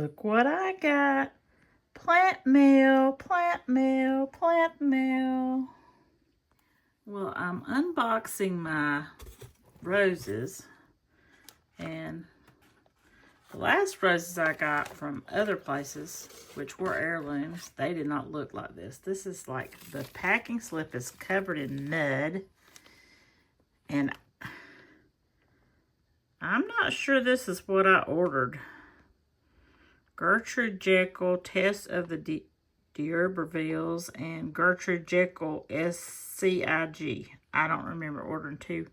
Look what I got. Plant meal, plant meal, plant meal. Well, I'm unboxing my roses, and the last roses I got from other places, which were heirlooms, they did not look like this. This is like, the packing slip is covered in mud, and I'm not sure this is what I ordered. Gertrude Jekyll, Tess of the D'Urbervilles, and Gertrude Jekyll, SCIG. I don't remember ordering two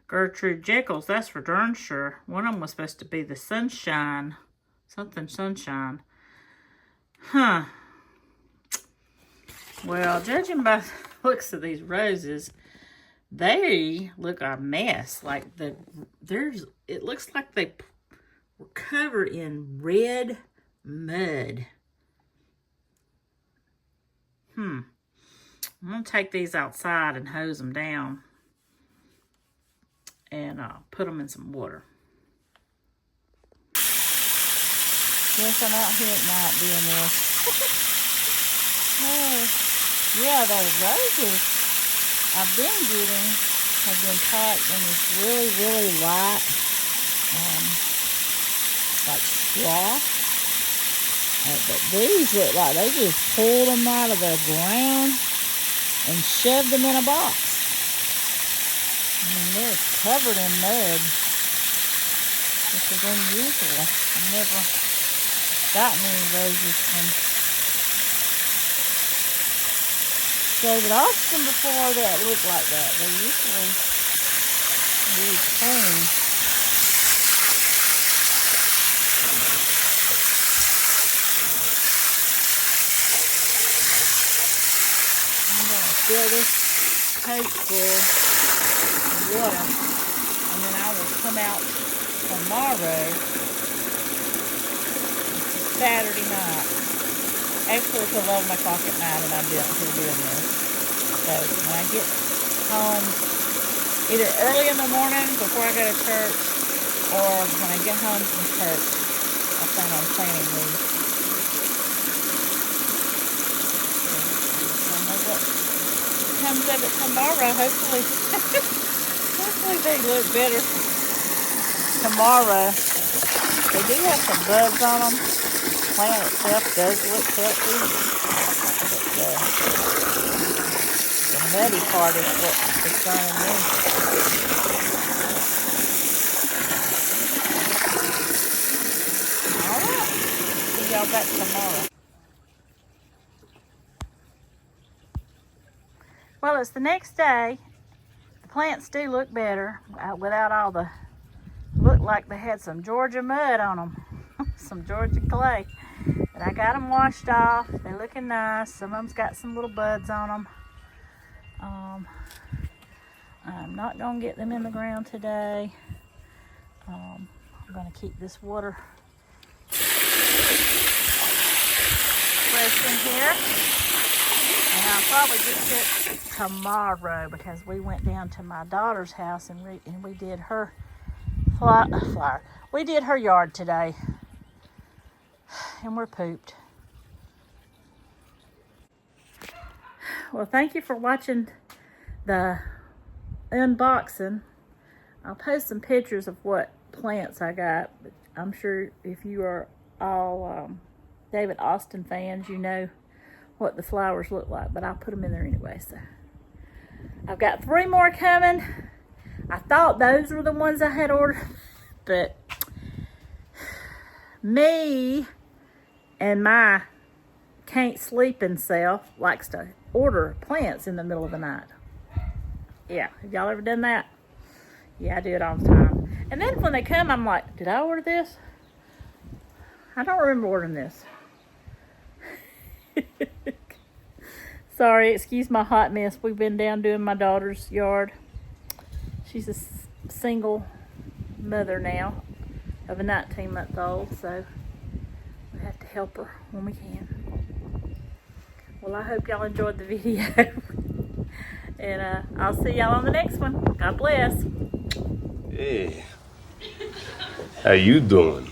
Gertrude Jekylls, that's for darn sure. One of them was supposed to be the sunshine, something sunshine. Huh. Well, judging by the looks of these roses, they look a mess. Like it looks like they were covered in red mud. I'm gonna take these outside and hose them down and put them in some water. Yes, I'm out here at night doing this. Oh, yeah, those roses I've been getting have been packed in this really, really light, like straw. But these look like they just pulled them out of the ground and shoved them in a box. I mean, they're covered in mud, which is unusual. I've never gotten any roses from David Austin before that look like that. They're usually really clean. I'm going to fill this tote full of water, and then I will come out tomorrow. It's Saturday night. Actually, it's 11 o'clock at night, and I'm doing this. So when I get home, either early in the morning before I go to church, or when I get home from church, I plan on planting these. I don't know what comes of it tomorrow. Hopefully, hopefully they look better tomorrow. They do have some bugs on them. The plant itself does look healthy, but the muddy part is what's concerning me. Alright, see y'all back tomorrow. Well, it's the next day. The plants do look better without all the, look like they had some Georgia mud on them. Some Georgia clay. But I got them washed off. They're looking nice. Some of them's got some little buds on them. I'm not going to get them in the ground today. I'm going to keep this water fresh in here. And I'll probably get to it tomorrow because we went down to my daughter's house and we did her flower. We did her yard today. And we're pooped. Well, thank you for watching the unboxing. I'll post some pictures of what plants I got. But I'm sure if you are all David Austin fans, you know what the flowers look like. But I'll put them in there anyway. So I've got 3 more coming. I thought those were the ones I had ordered. But me and my can't sleeping self likes to order plants in the middle of the night. Yeah, have y'all ever done that? Yeah, I do it all the time. And then when they come, I'm like, did I order this? I don't remember ordering this. Sorry, excuse my hot mess. We've been down doing my daughter's yard. She's a single mother now of a 19-month-old, so we have to help her when we can. Well, I hope y'all enjoyed the video. And I'll see y'all on the next one. God bless. Hey, how you doing?